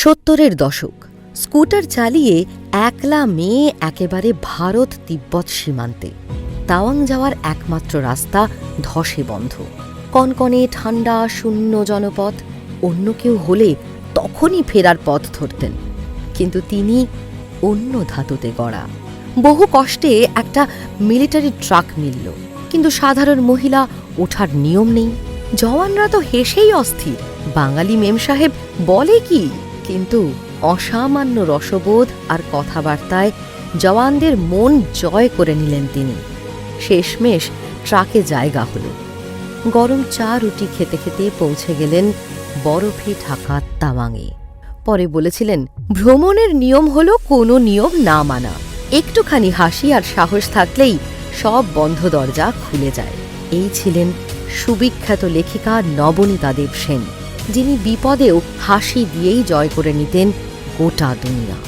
70-এর দশক। স্কুটার চালিয়ে একলা মেয়ে একেবারে ভারত তিব্বত সীমান্তে। তাওয়াং যাওয়ার একমাত্র রাস্তা ধসে বন্ধ। কনকনে ঠান্ডা শূন্য জনপথ। অন্য কেউ হলে তখনই ফেরার পথ ধরতেন, কিন্তু তিনি অন্য ধাতুতে গড়া। বহু কষ্টে একটা মিলিটারি ট্রাক মিলল, কিন্তু সাধারণ মহিলা ওঠার নিয়ম নেই। জওয়ানরা তো হেসেই অস্থির, বাঙালি মেম সাহেব বলে কি, কিন্তু অসামান্য রসবোধ আর কথাবার্তায় জওয়ানদের মন জয় করে নিলেন তিনি। শেষমেশ ট্রাকে জায়গা হল। গরম চা রুটি খেতে খেতে পৌঁছে গেলেন বরফে ঢাকা তাওয়াংয়ে। পরে বলেছিলেন, ভ্রমণের নিয়ম হলো কোনো নিয়ম না মানা। একটুখানি হাসি আর সাহস থাকলেই সব বন্ধ দরজা খুলে যায়। এই ছিলেন সুবিখ্যাত লেখিকা নবনীতা দেব সেন, যিনি বিপদেও হাসি দিয়েই জয় করে নিতেন গোটা দুনিয়া।